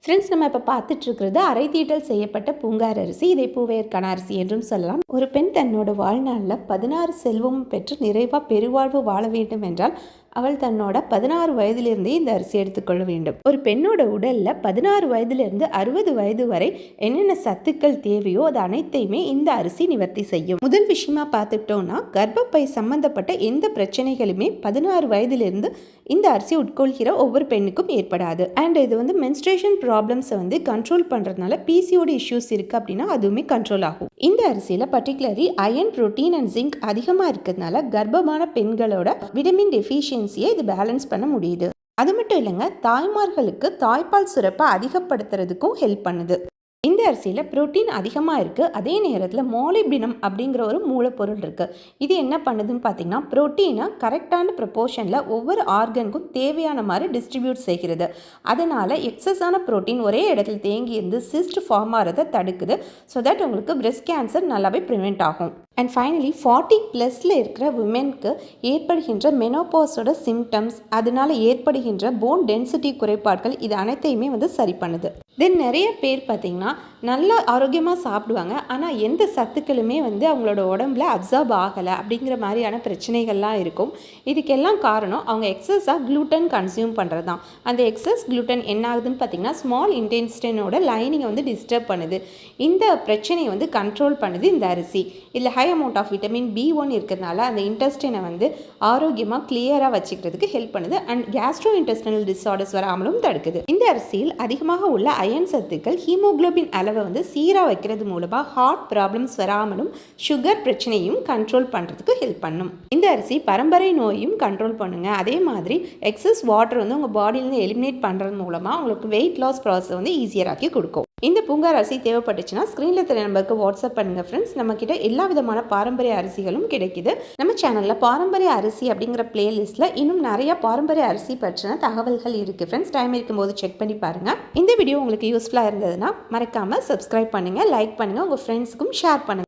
Friends, நம்ம இப்போ பார்த்துட்டு இருக்கிறது அரை தீட்டல் செய்யப்பட்ட பூங்கார் அரிசி. இதை பூவேற்கான அரிசி என்றும் சொல்லலாம். ஒரு பெண் தன்னோட வாழ்நாளில் 16 செல்வமும் பெற்று நிறைவாக பெருவாழ்வு வாழ வேண்டும் என்றால் அவள் தன்னோட 16 வயதிலிருந்தே இந்த அரிசி எடுத்துக்கொள்ள வேண்டும். ஒரு பெண்ணோட உடல்ல 16 வயதிலிருந்து 60 வயது வரை என்னென்ன சத்துக்கள் தேவையோ அது அனைத்தையுமே இந்த அரிசி நிவர்த்தி செய்யும். முதல் விஷயமா பார்த்துட்டோம்னா, கர்ப்பப்பை சம்பந்தப்பட்ட எந்த பிரச்சனைகளுமே 16 வயதிலிருந்து இந்த அரிசி உட்கொள்கிற ஒவ்வொரு பெண்ணுக்கும் ஏற்படாது. அண்ட் இது மென்ஸ்ட்ரேஷன் ப்ராப்ளம்ஸை கண்ட்ரோல் பண்றதுனால பிசிஓடி இஷ்யூஸ் இருக்கு அப்படின்னா அதுவுமே கண்ட்ரோல் ஆகும். இந்த அரிசியில particularly iron, protein and zinc அதிகமாக இருக்கிறதுனால கர்ப்பமான பெண்களோட விட்டமின் டெஃபிஷியன்சியை இது பேலன்ஸ் பண்ண முடியுது. அது மட்டும் இல்லைங்க, தாய்மார்களுக்கு தாய்ப்பால் சுரப்பை அதிகப்படுத்துறதுக்கும் ஹெல்ப் பண்ணுது. இந்த அரிசியில் புரோட்டீன் அதிகமாக இருக்குது. அதே நேரத்தில் மோலிபினம் அப்படிங்கிற ஒரு மூலப்பொருள் இருக்குது. இது என்ன பண்ணுதுன்னு பார்த்தீங்கன்னா, புரோட்டீனை கரெக்டான ப்ரொபோர்ஷனில் ஒவ்வொரு ஆர்கனுக்கும் தேவையான மாதிரி டிஸ்ட்ரிபியூட் செய்கிறது. அதனால் எக்ஸஸான புரோட்டீன் ஒரே இடத்துல தேங்கி இருந்து சிஸ்ட் ஃபார்ம் ஆகிறத தடுக்குது. ஸோ தட் உங்களுக்கு பிரெஸ்ட் கேன்சர் நல்லாவே ப்ரிவெண்ட் ஆகும். அண்ட் ஃபைனலி 40+ இருக்கிற விமென்க்கு ஏற்படுகின்ற மெனோபாஸோட சிம்டம்ஸ், அதனால் ஏற்படுகின்ற போன் டென்சிட்டி குறைபாடுகள், இது அனைத்தையுமே சரி பண்ணுது. தென் நிறைய பேர் பார்த்திங்கன்னா நல்லா ஆரோக்கியமாக சாப்பிடுவாங்க, ஆனால் எந்த சத்துக்களுமே அவங்களோட உடம்புல அப்சார்ப் ஆகலை அப்படிங்கிற மாதிரியான பிரச்சனைகள்லாம் இருக்கும். இதுக்கெல்லாம் காரணம் அவங்க எக்ஸஸாக க்ளூட்டன் கன்சியூம் பண்ணுறது தான். அந்த எக்ஸஸ் க்ளூட்டன் என்ன ஆகுதுன்னு பார்த்திங்கன்னா, ஸ்மால் இன்டெஸ்டைனோட லைனிங்கை டிஸ்டர்ப் பண்ணுது. இந்த பிரச்சனையை கண்ட்ரோல் பண்ணுது இந்த அரிசி. இதில் high amount of vitamin B1 இருக்கிறதுனால அந்த இன்டெஸ்டைனை ஆரோக்கியமாக கிளியராக வச்சுக்கிறதுக்கு ஹெல்ப் பண்ணுது. அண்ட் கேஸ்ட்ரோ இன்டெஸ்டினல் டிஸார்டர்ஸ் வராமலும் தடுக்குது. இந்த அரிசியில் அதிகமாக உள்ள அயன் சத்துக்கள் ஹீமோகுளோபின் அளவை சீராக வைக்கிறது மூலமாக ஹார்ட் ப்ராப்ளம்ஸ் வராமலும் சுகர் பிரச்சனையும் கண்ட்ரோல் பண்ணுறதுக்கு ஹெல்ப் பண்ணும். இந்த அரிசி பரம்பரை நோயும் கண்ட்ரோல் பண்ணுங்க. அதே மாதிரி எக்ஸஸ் வாட்டர் உங்கள் பாடியிலேருந்து எலிமினேட் பண்ணுறது மூலமாக உங்களுக்கு வெயிட் லாஸ் ப்ராசஸ் ஈஸியராக்கி கொடுக்கும். இந்த பூங்கார் அரிசி தேவைப்பட்டுச்சுன்னா ஸ்க்ரீனில் தெரிய நம்பருக்கு வாட்ஸ்அப் பண்ணுங்கள் ஃப்ரெண்ட்ஸ். நம்மக்கிட்ட எல்லா விதமான பாரம்பரிய அரிசிகளும் கிடைக்குது. நம்ம சேனலில் பாரம்பரிய அரிசி அப்படிங்கிற பிளேலிஸ்ட்டில் இன்னும் நிறைய பாரம்பரிய அரிசி பற்றின தகவல்கள் இருக்குது ஃப்ரெண்ட்ஸ். டைம் இருக்கும்போது செக் பண்ணி பாருங்கள். இந்த வீடியோ உங்களுக்கு யூஸ்ஃபுல்லாக இருந்ததுன்னா மறக்காமல் சப்ஸ்கிரைப் பண்ணுங்கள், லைக் பண்ணுங்கள், உங்கள் ஃப்ரெண்ட்ஸுக்கும் ஷேர் பண்ணுங்கள்.